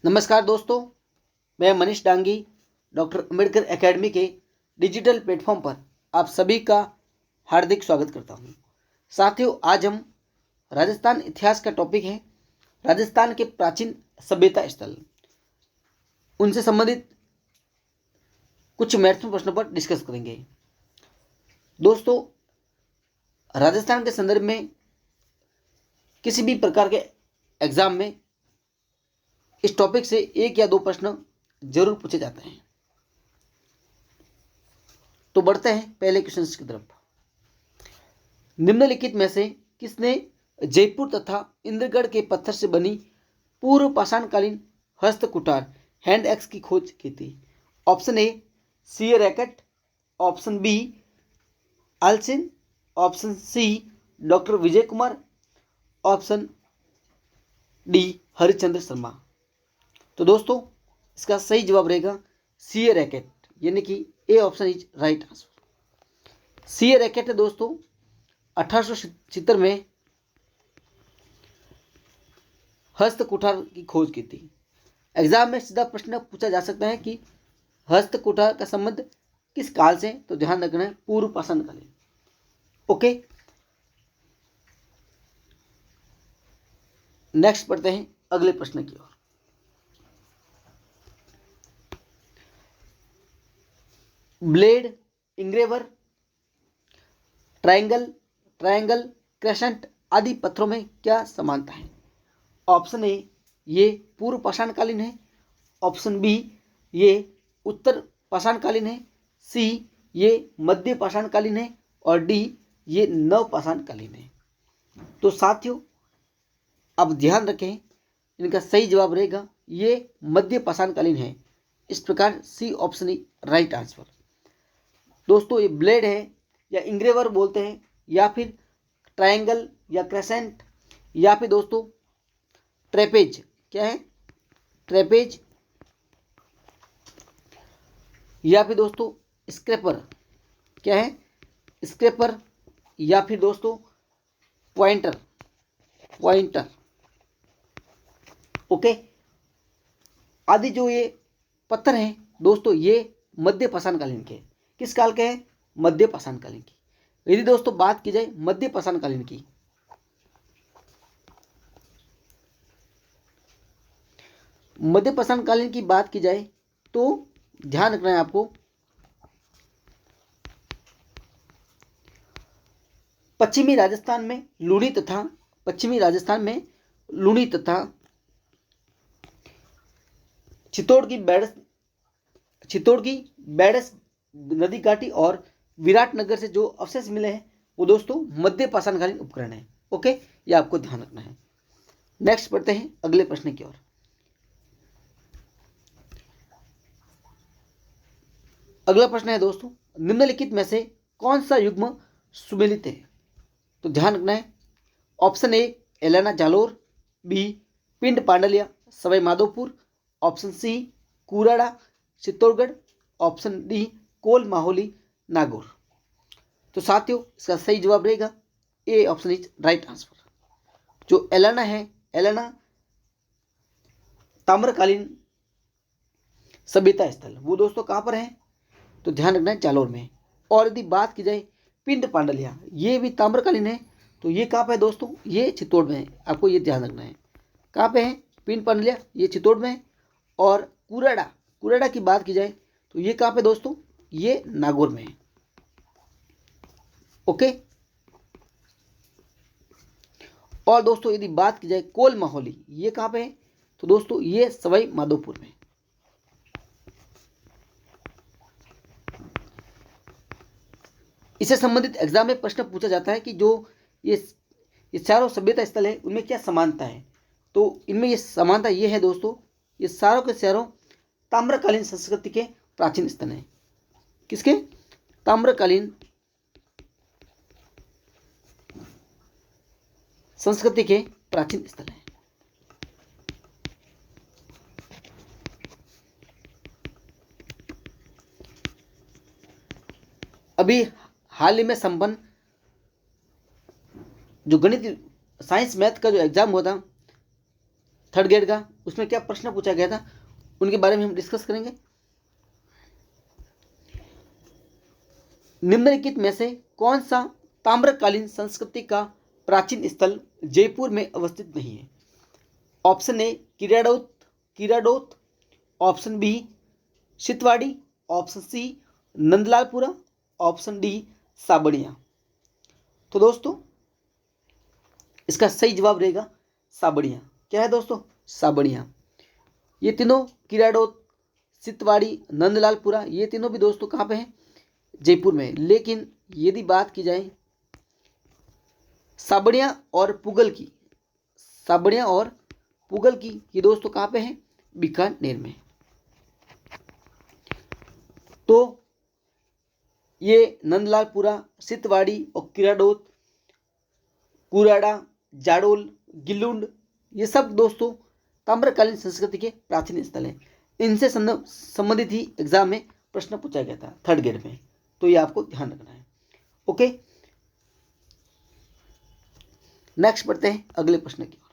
नमस्कार दोस्तों, मैं मनीष डांगी डॉक्टर अंबेडकर एकेडमी के डिजिटल प्लेटफॉर्म पर आप सभी का हार्दिक स्वागत करता हूं। साथियों, आज हम राजस्थान इतिहास का टॉपिक है राजस्थान के प्राचीन सभ्यता स्थल, उनसे संबंधित कुछ महत्वपूर्ण प्रश्नों पर डिस्कस करेंगे। दोस्तों, राजस्थान के संदर्भ में किसी भी प्रकार के एग्जाम में इस टॉपिक से एक या दो प्रश्न जरूर पूछे जाते हैं। तो बढ़ते हैं पहले क्वेश्चन की तरफ। निम्नलिखित में से किसने जयपुर तथा इंद्रगढ़ के पत्थर से बनी पूर्व पाषाणकालीन हस्त कुठार हैंड एक्स की खोज की थी? Option A C racket, option B Allchin, option C doctor Vijay Kumar, option D Harishchandra Sharma. तो दोस्तों, इसका सही जवाब रहेगा सी रैकेट, यानी कि A option is right answer. C racket है दोस्तों 1876 में हस्त कुठार की खोज की थी। एग्जाम में सीधा प्रश्न पूछा जा सकता है कि हस्त कुठार का संबंध किस काल से, तो ध्यान रखना है पूर्व पाषाणकालीन। ओके, नेक्स्ट पढ़ते हैं अगले प्रश्न की ओर। ब्लेड, इंग्रेवर, ट्रायंगल, क्रेसेंट आदि पत्थरों में क्या समानता है? ऑप्शन ए ये पूर्व पाषाणकालीन है, ऑप्शन बी ये उत्तर पाषाणकालीन है, सी ये मध्य पाषाणकालीन है और डी ये नव पाषाणकालीन है। तो साथियों, अब ध्यान रखें, इनका सही जवाब रहेगा ये मध्य पाषाणकालीन है। इस प्रकार सी ऑप्शन ही राइट आंसर। दोस्तों, ये ब्लेड है या इंग्रेवर बोलते हैं, या फिर ट्रायंगल या क्रेसेंट, या फिर दोस्तों ट्रेपेज। क्या है? ट्रेपेज, या फिर दोस्तों स्क्रैपर। क्या है? स्क्रैपर, या फिर दोस्तों पॉइंटर। ओके, आदि जो ये पत्थर हैं दोस्तों, ये मध्य पाषाणकालीन के। किस काल के हैं? मध्य पाषाणकालीन की। यदि दोस्तों बात की जाए मध्य पाषाणकालीन की, मध्य पाषाणकालीन की बात की जाए तो ध्यान रखना है आपको, पश्चिमी राजस्थान में लूणी तथा चित्तौड़ की बेडस नदी घाटी और विराटनगर से जो अवशेष मिले हैं वो दोस्तों मध्य पाषाणकालीन उपकरण है। ओके, ये आपको ध्यान रखना है। नेक्स्ट पढ़ते हैं अगले प्रश्न की ओर। अगला प्रश्न है दोस्तों, निम्नलिखित में से कौन सा युग्म सुमेलित है? तो ध्यान रखना है, option A Elana Jalore, B Pind Pandliya Sawai Madhopur, option C Kurada Chittorgarh, option D Kol Maholi Nagaur. तो साथियों, इसका सही जवाब रहेगा A option is right answer. जो एलाना है, एलाना ताम्रकालीन सभ्यता स्थल, वो दोस्तों कहाँ पर है? तो ध्यान रखना है जालोर में। और यदि बात की जाए पिंड पांडलिया, ये भी ताम्रकालीन है, तो ये कहाँ पे है दोस्तों? ये चित्तौड़ में है। आपको ये ध्यान रखना है कहाँ पे है पिंड पांडलिया, ये चित्तौड़ में है। और कुराड़ा की बात की जाए तो ये कहाँ पे दोस्तों? ये नागौर में है। ओके, और दोस्तों यदि बात की जाए कोल माहौली, ये कहाँ पे है? तो दोस्तों ये सवाई माधोपुर में। इससे संबंधित एग्जाम में प्रश्न पूछा जाता है कि जो ये चारों सभ्यता स्थल है उनमें क्या समानता है? तो इनमें ये समानता ये है दोस्तों, ये सारों के चारों ताम्रकालीन संस्कृति के प्राचीन स्थल हैं। किसके? ताम्रकालीन संस्कृति के प्राचीन स्थल हैं। अभी हाल ही में संपन्न जो गणित साइंस मैथ का जो एग्जाम हुआ था थर्ड ग्रेड का, उसमें क्या प्रश्न पूछा गया था उनके बारे में हम डिस्कस करेंगे। निम्नलिखित में से कौन सा ताम्रकालीन संस्कृति का प्राचीन स्थल जयपुर में अवस्थित नहीं है? Option A Kiradot, option B Sitwari, option C Nandlalpura, option D Sabadiya. तो दोस्तों इसका सही जवाब रहेगा साबड़िया। क्या है दोस्तों? साबड़िया। ये तीनों किराडोत, सितवाड़ी, नंदलालपुरा, ये तीनों भी दोस्तों कहाँ पे हैं? जयपुर में। लेकिन यदि बात की जाए साबड़िया और पुगल की, ये दोस्तों कहाँ पे हैं? बीकानेर में। तो ये नंदलालपुरा, सितवाड़ी और किराडोत, कुराड़ा, जाडोल, गिलुंड, ये सब दोस्तों ताम्रकालीन संस्कृति के प्राचीन स्थल हैं। इनसे संबंधित ही एग्जाम में प्रश्न पूछा गया था 3rd ग्रेड में, तो ये आपको ध्यान रखना है। ओके, नेक्स्ट बढ़ते हैं अगले प्रश्न की ओर।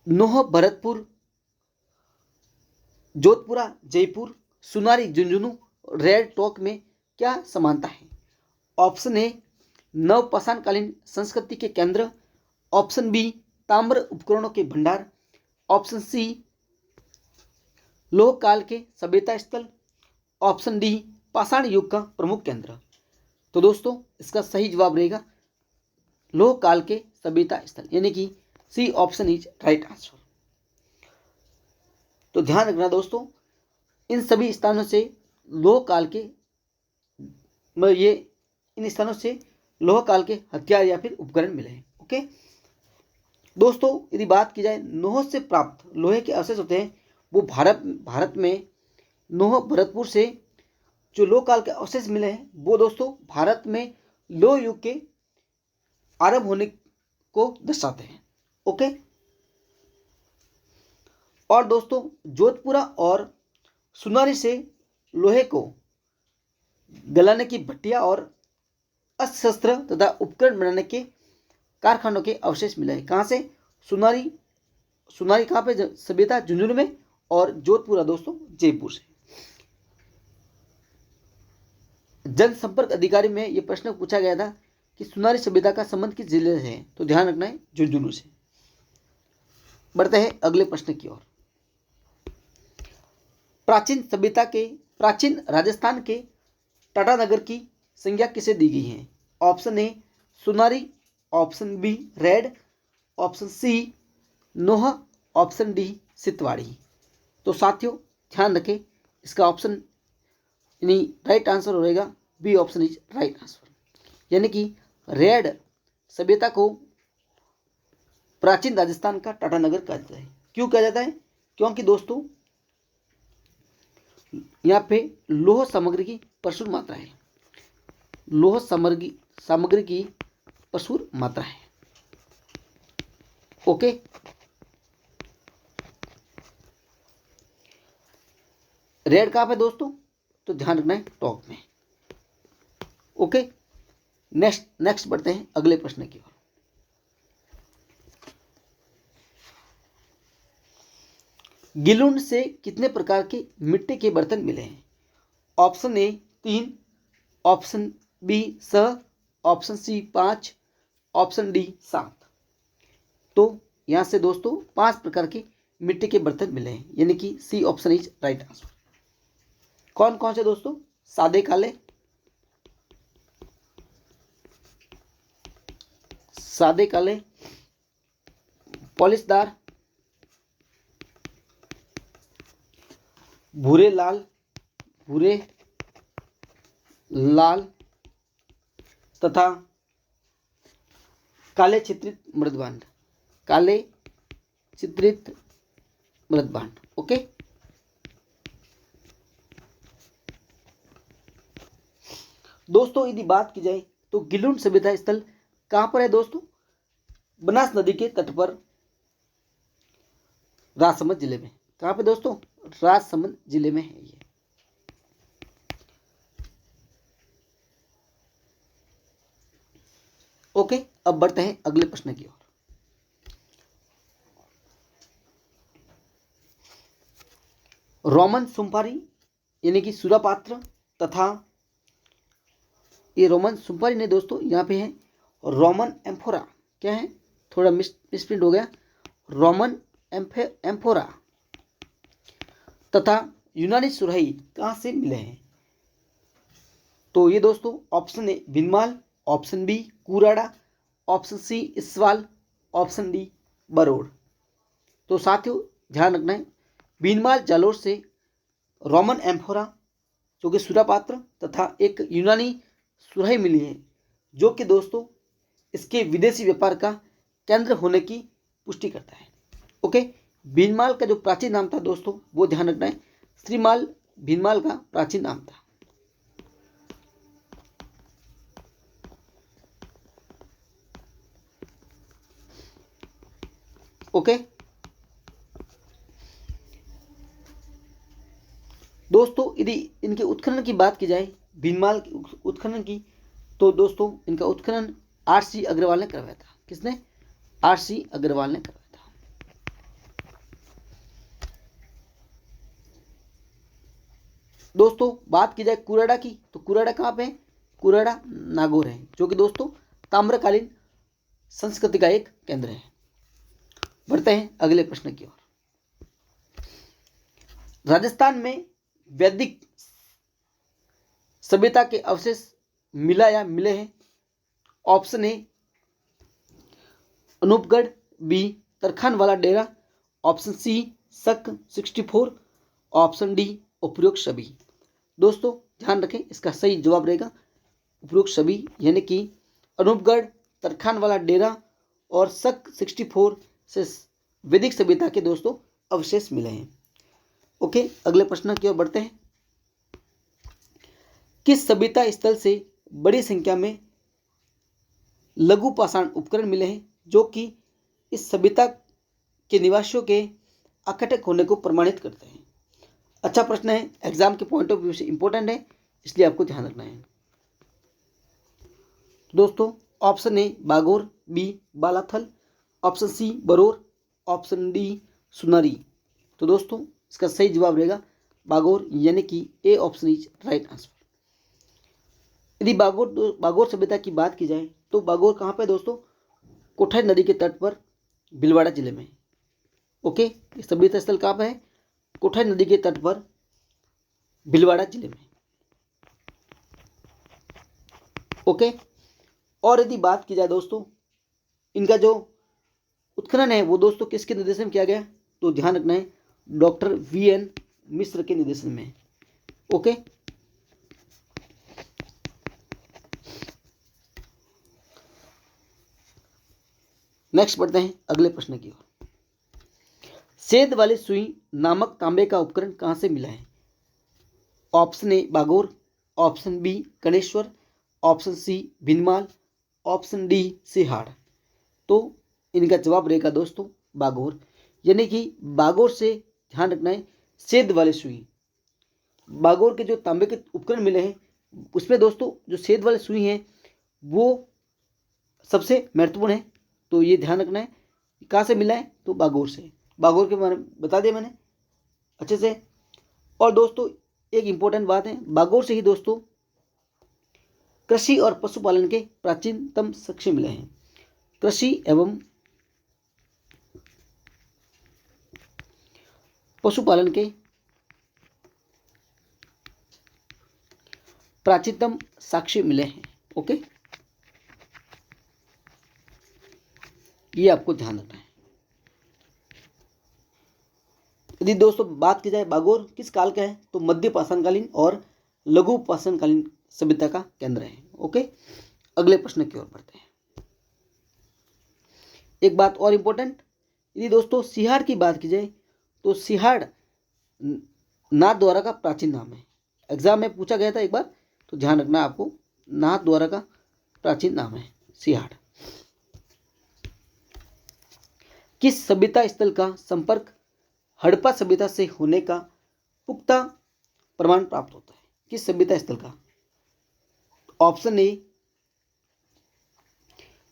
नोह, भरतपुर, जोधपुरा, जयपुर, सुनारी, झुंझुनू, रेड टॉक में क्या समानता है? ऑप्शन ए नवपाषाणकालीन संस्कृति के केंद्र, ऑप्शन बी ताम्र उपकरणों के भंडार, ऑप्शन सी लोह काल के सभ्यता स्थल, ऑप्शन डी पाषाण युग का प्रमुख केंद्र। तो दोस्तों इसका सही जवाब रहेगा लोह काल के सभ्यता स्थल, यानी कि C option is right answer. तो ध्यान रखना दोस्तों, इन सभी स्थानों से लोह काल के इन स्थानों से लोह काल के हथियार या फिर उपकरण मिले हैं। ओके दोस्तों, यदि बात की जाए नोह से प्राप्त लोहे के अवशेष होते हैं, वो भारत में नोह, भरतपुर से जो लोह काल के अवशेष मिले हैं वो दोस्तों भारत में लोह युग के आरंभ होने को दर्शाते हैं। ओके, और दोस्तों जोधपुरा और सुनारी से लोहे को गलाने की भट्टियां और अस्त्र शस्त्र तथा उपकरण बनाने के कारखानों के अवशेष मिले हैं। कहां से? सुनारी कहां पे? सभ्यता झुंझुनू में, और जोधपुरा दोस्तों जयपुर से। जनसंपर्क अधिकारी में यह प्रश्न पूछा गया था कि सुनारी सभ्यता का संबंध किस जिले से है? तो ध्यान रखना है झुंझुनू से। बढ़ते हैं अगले प्रश्न की ओर। प्राचीन राजस्थान के टाटानगर की संज्ञा किसे दी गई है? Option A Sunari, option B Red, option C Noh, option D Sitwari. तो साथियों ध्यान रखें, इसका ऑप्शन यानी राइट आंसर रहेगा B option is right answer, यानी कि रेड सभ्यता को प्राचीन राजस्थान का टाटानगर कहा जाता है। क्यों कहा जाता है? क्योंकि दोस्तों यहाँ पे लौह सामग्री की प्रचुर मात्रा है, लौह सामग्री की प्रचुर मात्रा है। ओके, रेड कहां पे दोस्तों? तो ध्यान रखना है टॉप में। ओके, नेक्स्ट बढ़ते हैं अगले प्रश्न की ओर। गिलुंड से कितने प्रकार के मिट्टी के बर्तन मिले हैं? Option A 3, option B 6, option C 5, option D 7। तो यहां से दोस्तों 5 प्रकार के मिट्टी के बर्तन मिले हैं, यानी कि C option is right answer. कौन कौन से दोस्तों? सादे काले, पॉलिशदार, भूरे लाल तथा काले चित्रित मृदभांड। ओके, दोस्तों यदि बात की जाए तो गिलुंड सभ्यता स्थल कहां पर है दोस्तों? बनास नदी के तट पर राजसमंद जिले में। कहां पे दोस्तों? राजसमंद जिले में है ये। ओके, अब बढ़ते हैं अगले प्रश्न की ओर। रोमन सुम्पारी यानी कि सुरापात्र तथा ये रोमन सुम्पारी नहीं दोस्तों, यहाँ पे है रोमन एम्फोरा। क्या है, थोड़ा मिसप्रिंट हो गया, रोमन एम्फोरा तथा यूनानी सुराही कहाँ से मिले हैं? तो ये दोस्तों option A Bhinmal, option B Kurada, option C Iswal, option D Barod. तो साथियों ध्यान रखना है, भिनमाल जालोर से रोमन एम्फोरा जो कि सुरापात्र तथा एक यूनानी सुराही मिली है, जो कि दोस्तों इसके विदेशी व्यापार का केंद्र होने की पुष्टि करता है। ओके, भीनमाल का जो प्राचीन नाम था दोस्तों वो ध्यान रखना है, श्रीमाल भीनमाल का प्राचीन नाम था। ओके दोस्तों, यदि इनके उत्खनन की बात की जाए, भीनमाल के उत्खनन की, तो दोस्तों इनका उत्खनन आर.सी. अग्रवाल ने करवाया था। किसने? आर.सी. अग्रवाल ने करवाया था। दोस्तों बात की जाए कुराड़ा की, तो कुराड़ा कहाँ पे है? कुराड़ा नागौर है, जो कि दोस्तों ताम्रकालीन संस्कृति का एक केंद्र है। बढ़ते हैं अगले प्रश्न की ओर। राजस्थान में वैदिक सभ्यता के अवशेष मिला या मिले हैं? ऑप्शन ए अनूपगढ़, बी तरखान वाला डेरा, ऑप्शन सी शक 64, ऑप्शन डी उपरोक्त सभी। दोस्तों ध्यान रखें, इसका सही जवाब रहेगा उपरोक्त सभी, यानी कि अनूपगढ़, तरखान वाला डेरा और शक 64 से वैदिक सभ्यता के दोस्तों अवशेष मिले हैं। ओके, अगले प्रश्न की ओर बढ़ते हैं। किस सभ्यता स्थल से बड़ी संख्या में लघु पाषाण उपकरण मिले हैं, जो कि इस सभ्यता के निवासियों के आकटक होने को प्रमाणित करते हैं? अच्छा प्रश्न है, एग्जाम के पॉइंट ऑफ व्यू से इंपॉर्टेंट है, इसलिए आपको ध्यान रखना है। दोस्तों option A Bagor, B Balathal, option C Baror, option D Sunari. तो दोस्तों इसका सही जवाब रहेगा बागोर, यानी कि A option is right answer. यदि बागोर सभ्यता की बात की जाए, तो बागोर कहाँ पे दोस्तों? कोठारी नदी के तट पर भीलवाड़ा जिले में। ओके, सभ्यता स्थल कहाँ पर है? कोठारी नदी के तट पर भीलवाड़ा जिले में। ओके, और यदि बात की जाए दोस्तों, इनका जो उत्खनन है वो दोस्तों किसके निर्देशन में किया गया? तो ध्यान रखना है, डॉक्टर वी.एन. मिश्र के निर्देशन में। ओके, नेक्स्ट बढ़ते हैं अगले प्रश्न की ओर। सेद वाली सुई नामक तांबे का उपकरण कहां से मिला है? Option A Bagor, option B Kaneshwar, option C Bhinmal, option D Sihad. तो इनका जवाब रहेगा दोस्तों बागोर, यानी कि बागोर से ध्यान रखना है, सेद वाली सुई। बागोर के जो तांबे के उपकरण मिले हैं उसमें दोस्तों जो सेद वाली सुई है वो सबसे महत्वपूर्ण है, तो ये ध्यान रखना है। कहाँ से मिला है? तो बागोर से। बागोर के बारे में बता दिया मैंने अच्छे से। और दोस्तों एक इंपॉर्टेंट बात है, बागोर से ही दोस्तों कृषि और पशुपालन के प्राचीनतम साक्ष्य मिले हैं। कृषि एवं पशुपालन के प्राचीनतम साक्ष्य मिले हैं। ओके, ये आपको ध्यान रखना है। यदि दोस्तों बात की जाए बागोर किस काल का है, तो मध्य पाषाणकालीन और लघु पाषाणकालीन सभ्यता का केंद्र है। ओके, अगले प्रश्न की ओर बढ़ते हैं। एक बात और इंपॉर्टेंट, यदि दोस्तों सिहाड़ की बात की जाए, तो सिहाड़ नाथद्वारा का प्राचीन नाम है। एग्जाम में पूछा गया था एक बार, तो ध्यान रखना आपको, नाथद्वारा का प्राचीन नाम है सिहाड़। किस सभ्यता स्थल का संपर्क हड़प्पा सभ्यता से होने का पुख्ता प्रमाण प्राप्त होता है? किस सभ्यता स्थल का? Option A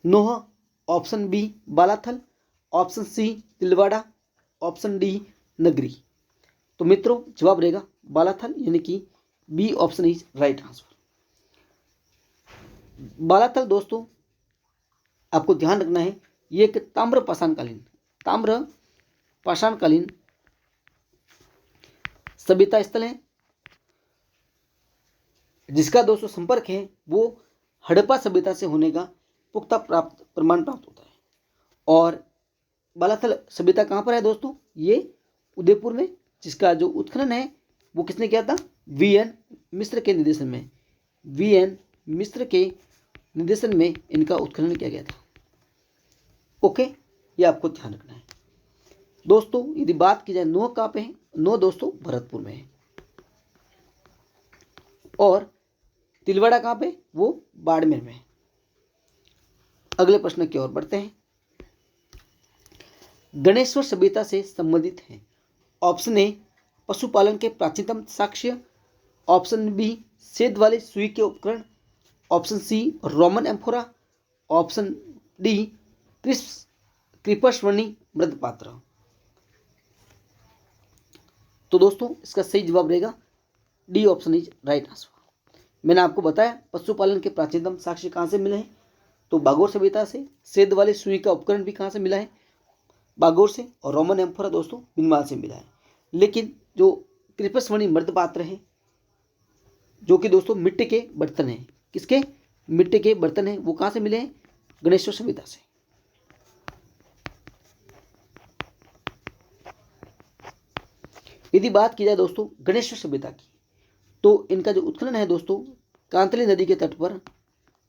Noh, option B Balathal, option C Tilwara, option D Nagari. तो मित्रों जवाब रहेगा बालाथल, यानी कि B option is right answer. Balathal दोस्तों आपको ध्यान रखना है, ये एक ताम्र पाषाणकालीन सभ्यता स्थल है, जिसका दोस्तों संपर्क है वो हड़प्पा सभ्यता से होने का पुख्ता प्रमाण प्राप्त होता है। और बालाथल सभ्यता कहाँ पर है दोस्तों? ये उदयपुर में, जिसका जो उत्खनन है वो किसने किया था? वीएन मिश्र के निर्देशन में। वीएन मिश्र के निर्देशन में इनका उत्खनन किया गया था। ओके, ये आपको ध्यान रखना है दोस्तों। यदि बात की जाए नौ कहाँ पे है? नौ दोस्तों भरतपुर में है। और तिलवाड़ा कहाँ पे? वो बाड़मेर में है। अगले प्रश्न की ओर बढ़ते हैं। गणेश्वर सभ्यता से संबंधित है। ऑप्शन ए पशुपालन के प्राचीनतम साक्ष्य, ऑप्शन बी सेध वाले सुई के उपकरण, option C Roman amphora, option D कृपस्वर्णी मृदपात्र। तो दोस्तों इसका सही जवाब रहेगा D option is right answer. मैंने आपको बताया पशुपालन के प्राचीनतम साक्ष्य कहाँ से मिले हैं, तो बागोर सभ्यता से। सेध वाले सुई का उपकरण भी कहाँ से मिला है? बागोर से। और रोमन एम्फोरा दोस्तों बिनवाल से मिला है। लेकिन जो कृपस्वर्णी मृदपात्र है, जो कि दोस्तों मिट्टी के बर्तन हैं, किसके? मिट्टी के बर्तन हैं, वो कहाँ से मिले हैं? गणेश्वर सभ्यता से। यदि बात की जाए दोस्तों गणेश्वर सभ्यता की, तो इनका जो उत्खनन है दोस्तों कांतली नदी के तट पर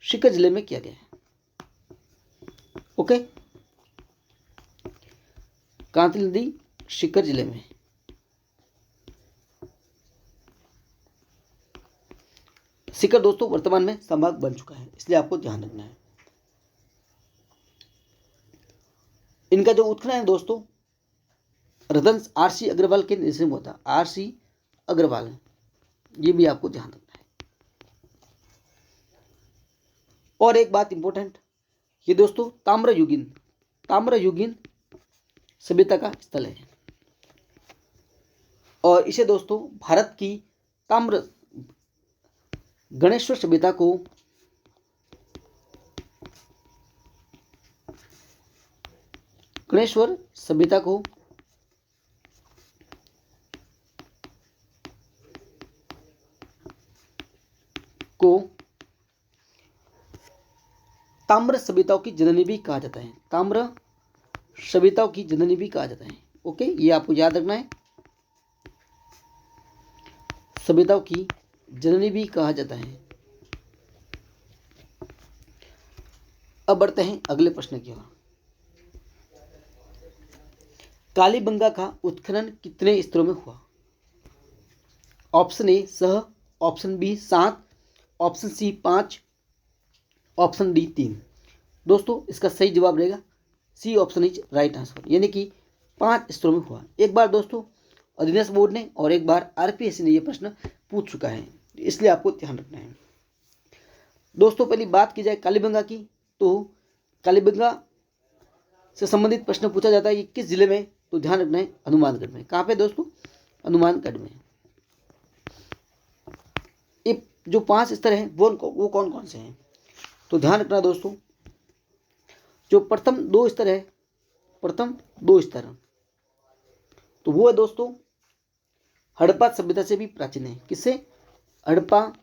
सीकर जिले में किया गया है। ओके, कांतली नदी सीकर जिले में। सीकर दोस्तों वर्तमान में संभाग बन चुका है, इसलिए आपको ध्यान रखना है। इनका जो उत्खनन है दोस्तों रतन आरसी अग्रवाल के निर्देशन में होता। आरसी अग्रवाल, ये भी आपको ध्यान रखना है। और एक बात इंपॉर्टेंट, ये दोस्तों ताम्रयुगीन सभ्यता का स्थल है। और इसे दोस्तों भारत की गणेश्वर सभ्यता को ताम्र सभ्यताओं की जननी भी कहा जाता है। ताम्र सभ्यताओं की जननी भी कहा जाता है। ओके, ये आपको याद रखना है, सभ्यताओं की जननी भी कहा जाता है। अब बढ़ते हैं अगले प्रश्न की ओर। कालीबंगा का उत्खनन कितने स्तरों में हुआ? Option A 6, option B 7, option C 5, option D 3। दोस्तों इसका सही जवाब रहेगा C option is right answer, यानी कि 5 स्तरों में हुआ। एक बार दोस्तों अधीनस्थ बोर्ड ने और एक बार आरपीएससी ने यह प्रश्न पूछ चुका है, इसलिए आपको ध्यान रखना है दोस्तों। पहली बात की जाए कालीबंगा की, तो कालीबंगा से संबंधित प्रश्न पूछा जाता है कि किस जिले में, तो ध्यान रखना है हनुमानगढ़ में। कहाँ पे दोस्तों? हनुमानगढ़ में। ये जो 5 स्तर हैं वो कौन कौन से हैं, तो ध्यान रखना दोस्तों। जो प्रथम 2 स्तर है, तो वो है दोस्तों हड़प्पा सभ्यता से भी प्राचीन है। किससे? हड़प्पा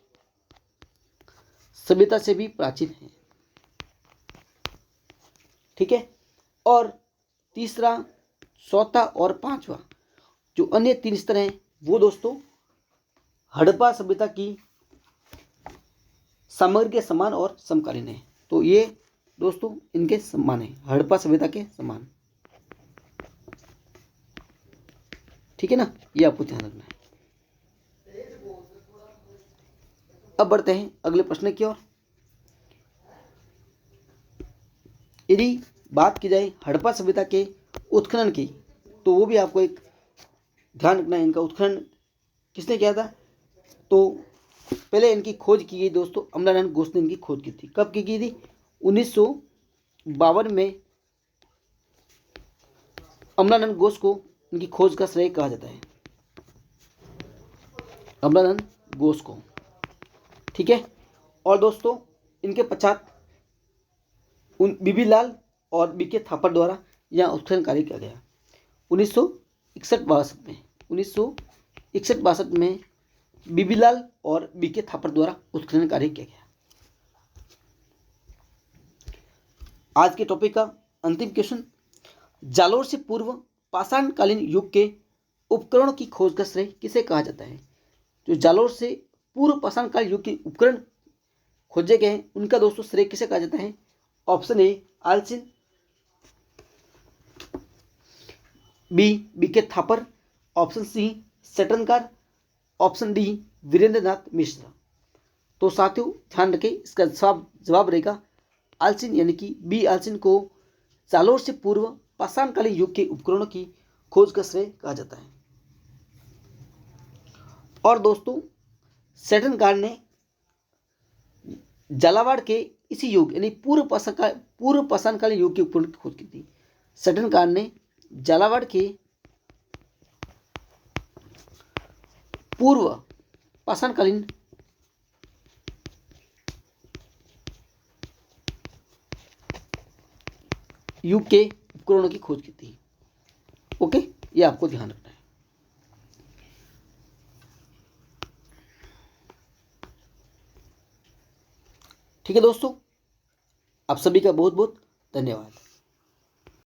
सभ्यता से भी प्राचीन है, ठीक है। और तीसरा, चौथा और 5वां जो अन्य 3 स्तर हैं वो दोस्तों हड़प्पा सभ्यता की सामग्री के समान और समकालीन है। तो ये दोस्तों इनके समान है, हड़प्पा सभ्यता के समान, ठीक है ना, ये आपको ध्यान रखना है। अब बढ़ते हैं अगले प्रश्न की ओर। यदि बात की जाए हड़प्पा सभ्यता के उत्खनन की, तो वो भी आपको एक ध्यान रखना है। इनका उत्खनन किसने किया था? तो पहले इनकी खोज की गई दोस्तों अमलानंद घोष ने इनकी खोज की थी। कब की गई थी? 1952 में अमलानंद घोष को इनकी खोज का श्रेय कहा जाता है। कमलानंद घोष को। ठीक है। और दोस्तों इनके पश्चात उन बीबी लाल और बीके थापर द्वारा यह उत्खनन कार्य किया गया 1961-62 में। 1961-62 में बीबी लाल और बीके थापर द्वारा उत्खनन कार्य किया गया। आज के टॉपिक का अंतिम क्वेश्चन, जालोर से पूर्व पाषाणकालीन युग के उपकरणों की खोज का श्रेय किसे कहा जाता है? जो जालोर से पूर्व पाषाणकालीन युग के उपकरण खोजे गए हैं उनका दोस्तों श्रेय किसे कहा जाता है? Option A Allchin, B BK Thapar, option C सेटनकार, ऑप्शन डी वीरेंद्रनाथ मिश्र। तो साथियों ध्यान रखें, इसका जवाब रहेगा आलसिन, यानी कि बी आलसिन को जालोर से पूर्व पाषाणकालीन युग के उपकरणों की खोज का श्रेय कहा जाता है। और दोस्तों सेटनकार ने झालावाड़ के इसी युग यानी पूर्व पाषाणकालीन युग के उपकरण की खोज की थी। सेटनकार ने झालावाड़ के पूर्व पाषाणकालीन युग के उपकरणों की खोज की थी। ओके, ये आपको ध्यान रखना है। ठीक है दोस्तों, आप सभी का बहुत बहुत धन्यवाद।